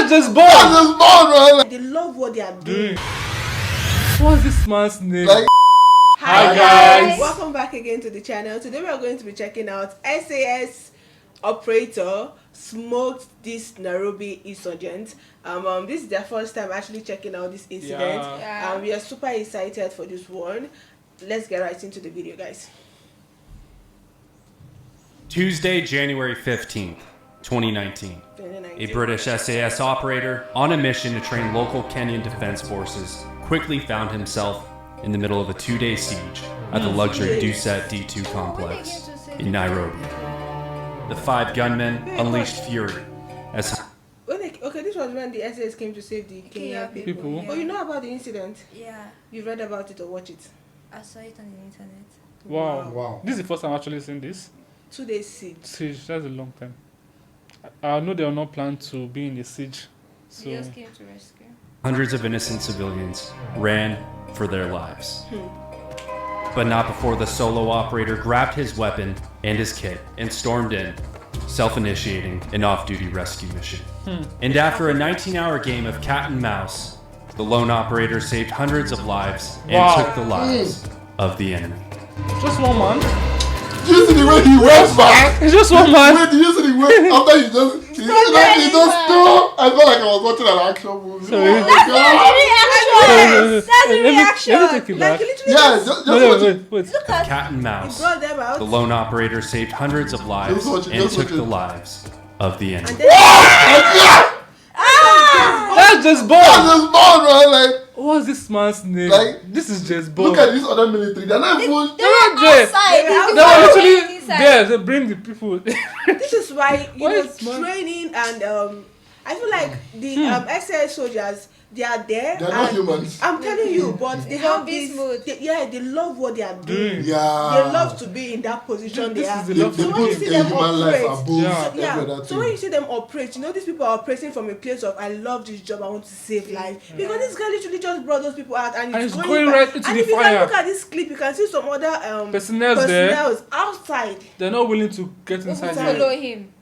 That's just born. That's just born, man. Like, They love what they are doing. What's this man's name? like, Hi guys. Welcome back again to the channel. Today we are going to be checking out SAS operator smoked this Nairobi Insurgents. This is their first time actually checking out this incident. Yeah. We are super excited for this one. Let's get right into the video, guys. Tuesday, January 15th, 2019. A British SAS operator on a mission to train local Kenyan defense forces quickly found himself in the middle of a 2-day siege at the luxury Duset D2 complex in Nairobi. The 5 gunmen unleashed fury as... Okay, this was when the SAS came to save the Kenyan people. Yeah. Oh, you know about the incident? Yeah, You read about it or watch it? I saw it on the internet. Wow. wow. This is the first time I've actually seen this. 2-day siege. Siege, that's a long time. I know they are not planned to be in the siege. So They just came to rescue. Hundreds of innocent civilians ran for their lives. But not before the solo operator grabbed his weapon and his kit and stormed in, self-initiating an off-duty rescue mission. And after a 19-hour game of cat and mouse, the lone operator saved hundreds of lives and Wow. took the lives of the enemy. just one man. Did you see the way he went back? It's just one man. Wait, did you see the way after he just stood? I felt like I was watching an action movie. Sorry. Oh my God. That's a reaction. Let me take it Like back. literally, Yeah, just Wait. Look at Cat and he mouse. brought them out. The lone operator saved hundreds of lives Just watch it, and just took watch the it. lives of the enemy. And then That's just born. That's just born, man. Like, What's this man's name? Like, this is just born. look at this other military. They're not even. They're not there. outside. They were literally there. They bring the people. this is why Why know is man- training and I feel like the SAS soldiers, they are there. They're not and humans. I'm telling you, but they have beast this. mode. They love what they are doing. Yeah. They love to be in that position. This they are. is the They, love they to when you put see a them human life operate, above Yeah. every other Yeah, thing. so when you see them operate, you know these people are operating from a place of I love this job, I want to save life. Because this guy literally just brought those people out and it's it's going back. right into and the if you fire. can look at this clip, you can see some other Personnel's there. personnel outside. They're not willing to get inside Inside. there. Follow him.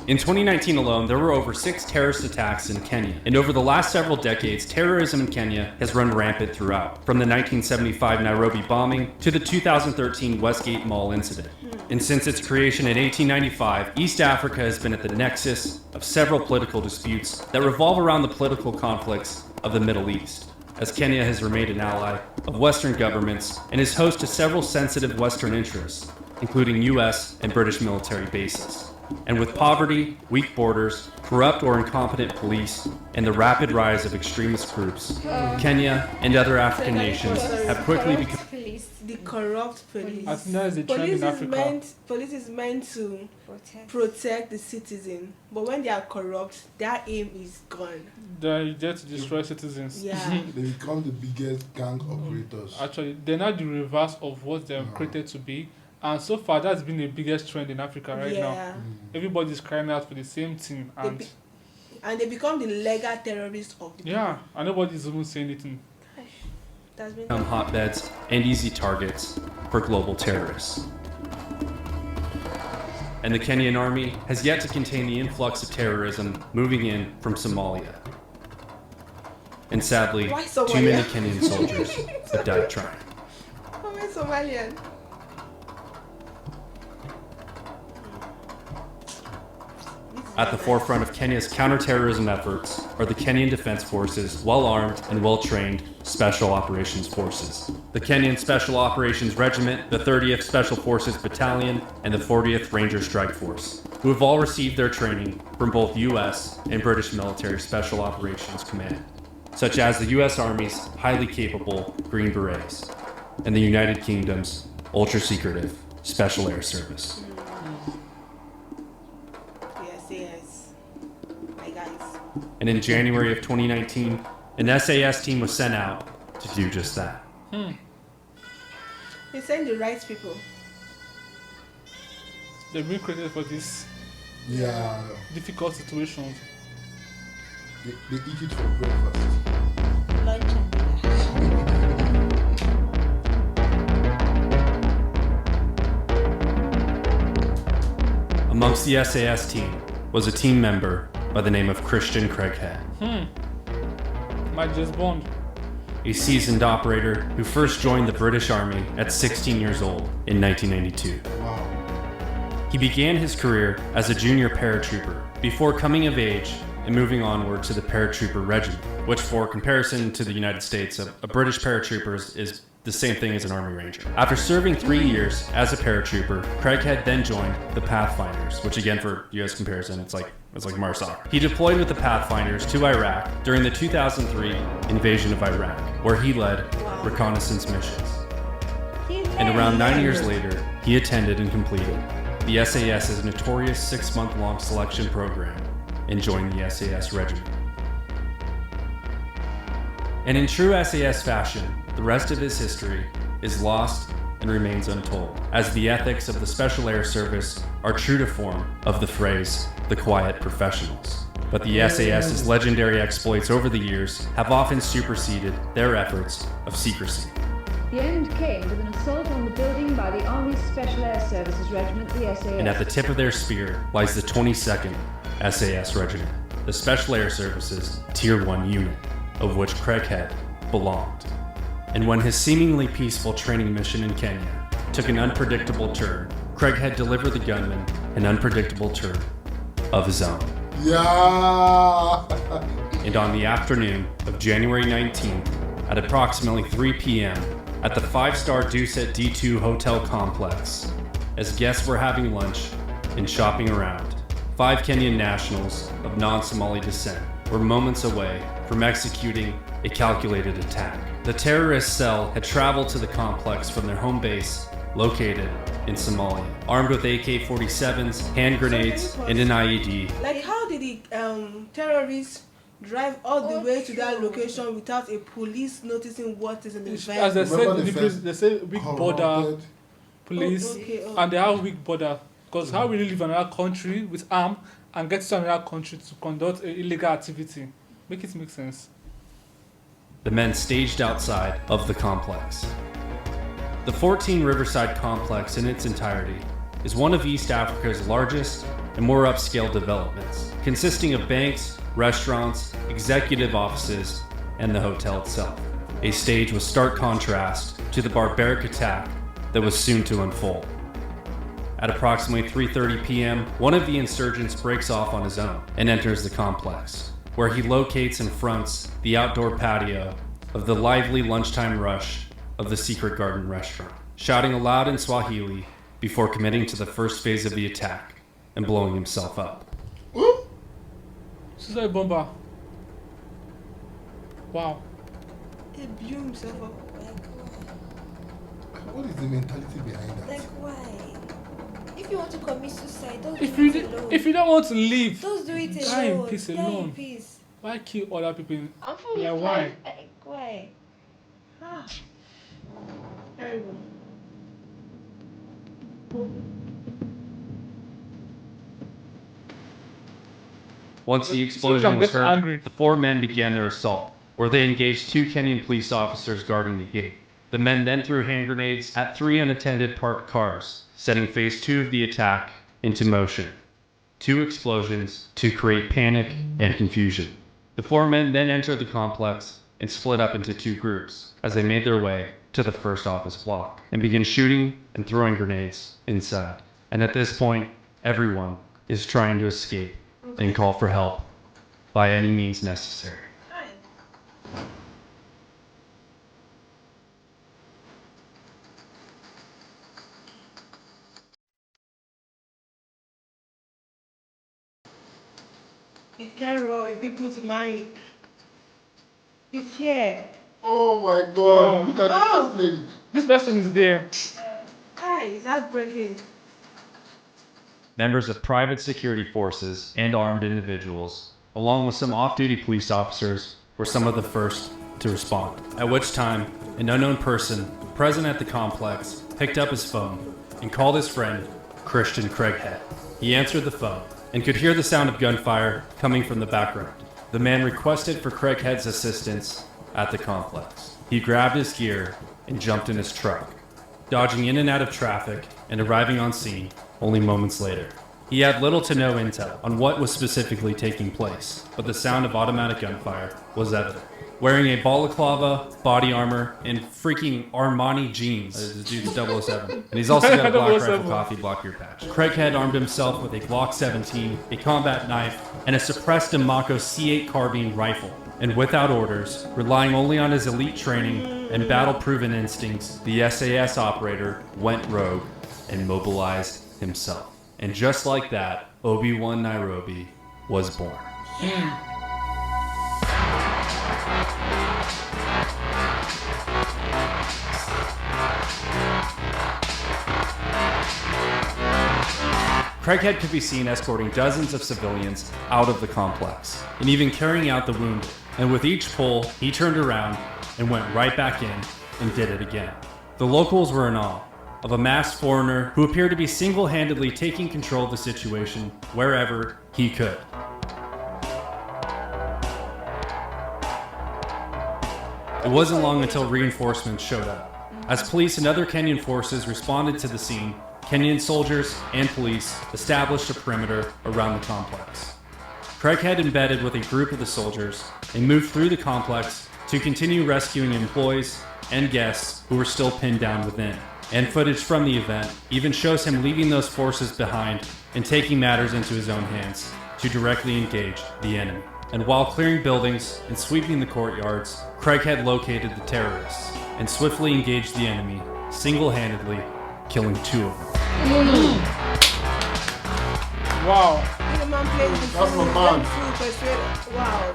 In 2019 alone, there were over 6 terrorist attacks in Kenya. And over the last several decades, terrorism in Kenya has run rampant throughout, from the 1975 Nairobi bombing to the 2013 Westgate Mall incident. And since its creation in 1895, East Africa has been at the nexus of several political disputes that revolve around the political conflicts of the Middle East, as Kenya has remained an ally of Western governments and is host to several sensitive Western interests, including US and British military bases. And with poverty, weak borders, corrupt or incompetent police, and the rapid rise of extremist groups, Kenya and other African nations have quickly become... Police The corrupt police. I think that is the trend in Africa. Police is meant to protect. protect the citizen, but when they are corrupt, their aim is gone. They're there to destroy citizens. Yeah. They become the biggest gang operators. Actually, they're not the reverse of what they're created to be. And so far, that's been the biggest trend in Africa right now. Yeah. Everybody's crying out for the same thing. And And they become the legal terrorists of the people. yeah, and nobody's even saying anything. That's been hotbeds and easy targets for global terrorists. And the Kenyan army has yet to contain the influx of terrorism moving in from Somalia. And sadly, Why too Somalia? many Kenyan soldiers have died trying. Oh, I'm Somalian. At the forefront of Kenya's counter-terrorism efforts are the Kenyan Defense Forces, well-armed and well-trained Special Operations Forces. The Kenyan Special Operations Regiment, the 30th Special Forces Battalion, and the 40th Ranger Strike Force, who have all received their training from both US and British Military Special Operations Command, such as the US Army's highly capable Green Berets and the United Kingdom's ultra-secretive Special Air Service. Yes. My guys. And in January of 2019, an SAS team was sent out to do just that. They send the right people. They've been created for these Yeah. difficult situations. They eat it for breakfast. Lunch and dinner. Amongst the SAS team was a team member by the name of Christian Craighead. Might just bond. A seasoned operator who first joined the British Army at 16 years old in 1992. Wow. He began his career as a junior paratrooper before coming of age and moving onward to the paratrooper regiment, which for comparison to the United States, a British paratrooper is the same thing as an Army Ranger. After serving 3 years as a paratrooper, Craighead then joined the Pathfinders, which again for US comparison, it's like MARSOC. He deployed with the Pathfinders to Iraq during the 2003 invasion of Iraq, where he led reconnaissance missions. And around 9 years later, he attended and completed the SAS's notorious 6-month-long selection program and joined the SAS regiment. And in true SAS fashion, the rest of his history is lost and remains untold, as the ethics of the Special Air Service are true to form of the phrase, the quiet professionals. But the SAS's legendary exploits over the years have often superseded their efforts of secrecy. The end came with an assault on the building by the Army's Special Air Services Regiment, the SAS. And at the tip of their spear lies the 22nd SAS Regiment, the Special Air Services Tier 1 unit, of which Craighead belonged. And when his seemingly peaceful training mission in Kenya took an unpredictable turn, Craighead delivered the gunman an unpredictable turn of his own. Yeah. And on the afternoon of January 19th, at approximately 3 p.m., at the 5-star Duset D2 hotel complex, as guests were having lunch and shopping around, 5 Kenyan nationals of non-Somali descent were moments away from executing a calculated attack. The terrorist cell had traveled to the complex from their home base located in Somalia, armed with AK-47s, hand grenades, and an IED. Like, how did the terrorists drive all the way to that location without a police noticing what is in the As van? they Remember said, the first they say weak border corrupted- police, Okay. and they have weak border. Because how will you live in another country with arm and get to another country to conduct illegal activity? Make it make sense. The men staged outside of the complex. The 14 Riverside complex in its entirety is one of East Africa's largest and more upscale developments, consisting of banks, restaurants, executive offices, and the hotel itself. A stage with stark contrast to the barbaric attack that was soon to unfold. At approximately 3:30 p.m., one of the insurgents breaks off on his own and enters the complex, where he locates and fronts the outdoor patio of the lively lunchtime rush of the Secret Garden restaurant, shouting aloud in Swahili before committing to the first phase of the attack and blowing himself up. Ooh. Suicide bomber. Wow. He blew himself up. What is the mentality behind that? Like why? If you want to commit suicide, don't If do you it di- alone. if you don't want to live, Don't do it die in alone. peace Die alone. in peace. why kill other people? I'm fully Yeah, fine. why? Like, why? Ah. Terrible. Once the I'm explosion was getting heard, angry. the 4 men began their assault, where they engaged 2 Kenyan police officers guarding the gate. The men then threw hand grenades at 3 unattended parked cars, setting phase 2 of the attack into motion. 2 explosions to create panic and confusion. The 4 men then entered the complex and split up into 2 groups as they made their way to the first office block and began shooting and throwing grenades inside. And at this point, everyone is trying to escape and call for help by any means necessary. It's terrible in people's mind. It's here. Oh my God! Look at Oh. this lady. This person is there. Hi, that's breaking. Members of private security forces and armed individuals, along with some off-duty police officers, were some of the first to respond. At which time, an unknown person present at the complex picked up his phone and called his friend, Christian Craighead. He answered the phone and could hear the sound of gunfire coming from the background. The man requested for Craighead's assistance at the complex. He grabbed his gear and jumped in his truck, dodging in and out of traffic and arriving on scene only moments later. He had little to no intel on what was specifically taking place, but the sound of automatic gunfire was evident. Wearing a balaclava, body armor, and freaking Armani jeans. This dude's 007. And he's also got a black rifle 007. coffee block your patch. Craighead armed himself with a Glock 17, a combat knife, and a suppressed Mako C8 carbine rifle. And without orders, relying only on his elite training and battle-proven instincts, the SAS operator went rogue and mobilized himself. And just like that, Obi-Wan Nairobi was born. Craighead could be seen escorting dozens of civilians out of the complex, and even carrying out the wounded. And with each pull, he turned around and went right back in and did it again. The locals were in awe of a masked foreigner who appeared to be single-handedly taking control of the situation wherever he could. It wasn't long until reinforcements showed up. As police and other Kenyan forces responded to the scene, Kenyan soldiers and police established a perimeter around the complex. Craighead embedded with a group of the soldiers and moved through the complex to continue rescuing employees and guests who were still pinned down within. And footage from the event even shows him leaving those forces behind and taking matters into his own hands to directly engage the enemy. And while clearing buildings and sweeping the courtyards, Craighead located the terrorists and swiftly engaged the enemy, single-handedly killing 2 of them. Wow. The man plays the That's fool, my man. fool persuade. Wow.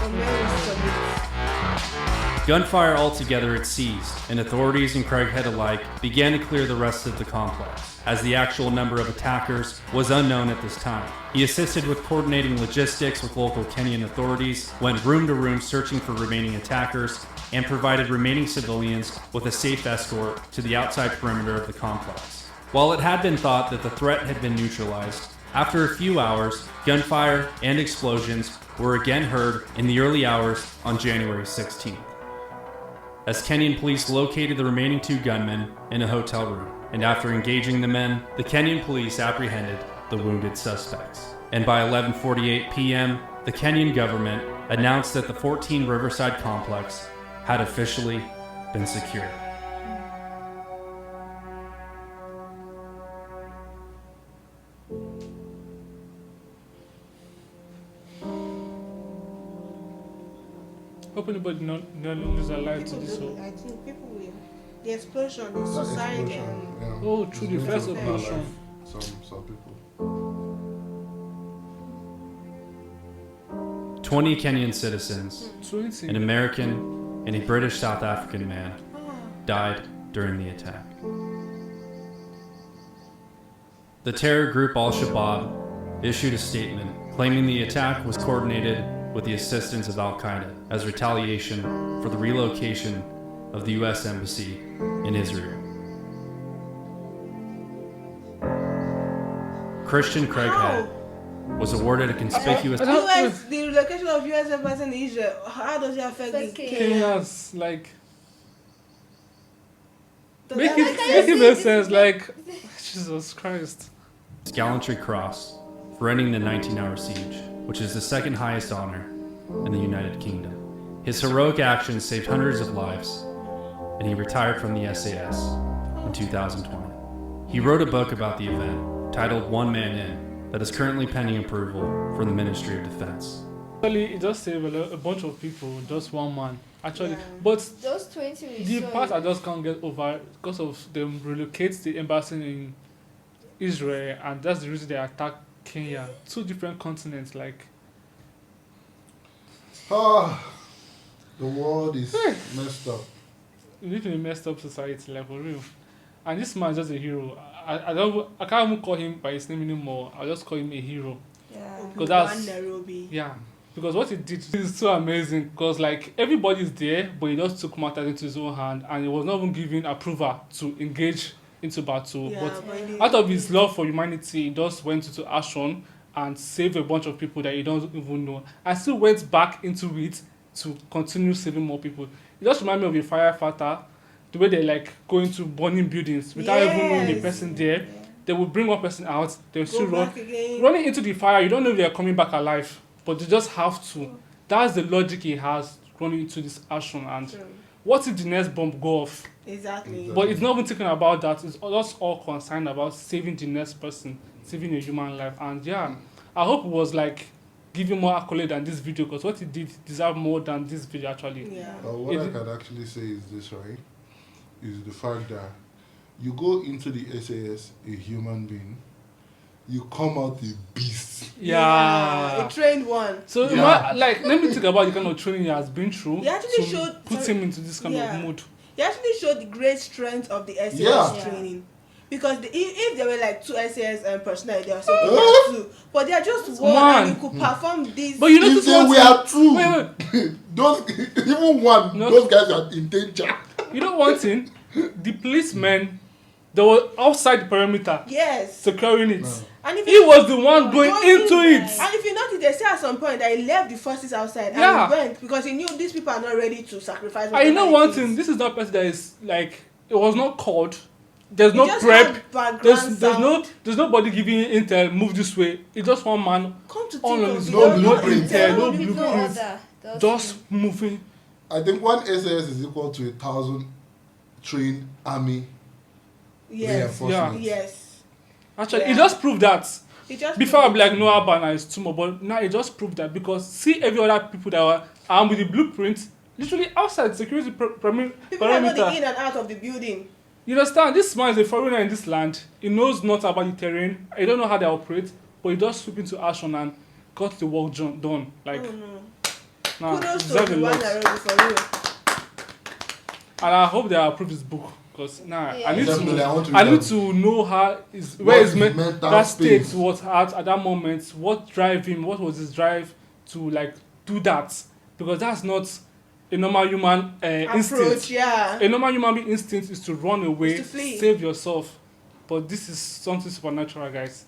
The man is solid. Gunfire altogether had ceased, and authorities and Craighead alike began to clear the rest of the complex, as the actual number of attackers was unknown at this time. He assisted with coordinating logistics with local Kenyan authorities, went room to room searching for remaining attackers, and provided remaining civilians with a safe escort to the outside perimeter of the complex. While it had been thought that the threat had been neutralized, after a few hours, gunfire and explosions were again heard in the early hours on January 16th. As Kenyan police located the remaining 2 gunmen in a hotel room, and after engaging the men, the Kenyan police apprehended the wounded suspects. And by 11:48 p.m., the Kenyan government announced that the 14 Riverside complex had officially been secured. Hope anybody not lose their life to People this don't, one. I think people will. The explosion, the That suicide, explosion, and yeah. Oh, through the It's first going to take operation. life, some people. 20 Kenyan citizens, 20. an American, and a British South African man died during the attack. The terror group Al-Shabaab issued a statement claiming the attack was coordinated with the assistance of Al-Qaeda as retaliation for the relocation of the U.S. Embassy in Israel. Christian Craighead was awarded a conspicuous... US, the relocation of US embassy in Israel, how does it affect the Okay. Kenyans, like, Does make that make sense? it make sense, like, Jesus Christ. Gallantry Cross for ending the 19-hour siege, which is the second highest honor in the United Kingdom. His heroic actions saved hundreds of lives, and he retired from the SAS in 2020. He wrote a book about the event titled One Man In that is currently pending approval from the Ministry of Defense. Actually, it just saved a bunch of people, just one man. Actually, Yeah. but Those 20 we the saw part in- I just can't get over because of them relocate the embassy in Israel, and that's the reason they attack Kenya. 2 different continents, like. The world is messed up. We live in a messed up society, like for real. And this man is just a hero. I can't even call him by his name anymore. I'll just call him a hero. Yeah. Because that's- One Nairobi. Yeah. Because what he did is so amazing. Because like everybody's there, but he just took matters into his own hand, and he was not even given approval to engage into battle. Yeah, But but out of his love for humanity, he just went into action and saved a bunch of people that he doesn't even know, and still went back into it to continue saving more people. It just reminds me of a firefighter, the way they like go into burning buildings without even knowing the Yes. person there. Yeah. they will bring one person out, they'll still Go run. back again. Running into the fire, you don't know if they're coming back alive, but they just have to. That's the logic he has running into this action. And True. what if the next bomb go off? Exactly. But it's not even thinking about that. It's just all concerned about saving the next person, saving a human life. And yeah, I hope it was like giving more accolade than this video, because what he did deserve more than this video actually. Yeah. What It- I can actually say is this, right? Is the fact that you go into the SAS a human being, you come out a beast. Yeah. A trained one. So Yeah. like, let me think about the kind of training he has been through He actually to showed- put him into this kind Yeah. of mood. He actually showed the great strength of the SAS Yeah. training. Because if there were like 2 SAS personnel, they were saying they are 2. But they are just one, and you could perform this. But you If notice they one were thing. two, Wait. those even one, No. those guys are in danger. You know one thing? The policemen, they were outside the perimeter Yes. securing it. No. And if He was the one going into it. And if you notice, they say at some point that he left the forces outside Yeah. and he went because he knew these people are not ready to sacrifice. And you know whatever one it thing? is. This is not a person that is like, it was not called. There's no He just prep. had background sound. There's nobody giving you intel. Move this way. It's just one man Come to all think on of his it, no there was blueprint. intel, Yeah, no no blueprint. blueprint. just moving. I think one SAS is equal to 1,000 trained army Yes. reinforcements. Yes. Actually, Yeah. it just proved that. He just Before I'd be like, no, Abana is too much, but now it just proved that, because see every other people that were armed with the blueprint, literally outside security people that know the perimeter. in and out of the building. You understand? This man is a foreigner in this land. He knows not about the terrain. He don't know how they operate, but he just swoop into action and got the work done. Like, Oh no. nah, Kudos to deserve a the one lot. Nairobi for real. And I hope they approve his book, because I need Definitely, I want to. to I read need that. to know how is What where his his mental that state space. was at that moment. What drive him? What was his drive to like do that? Because that's not a normal human Approach, instinct. yeah. A normal human being instinct is to run away, Is to flee. save yourself. But this is something supernatural, guys.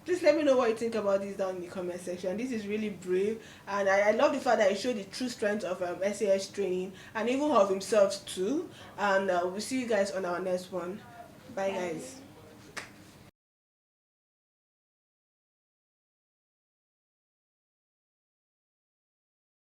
Please let me know what you think about this down in the comment section. This is really brave, and I love the fact that he showed the true strength of SAS training and even of himself too. And we'll see you guys on our next one. Bye, guys.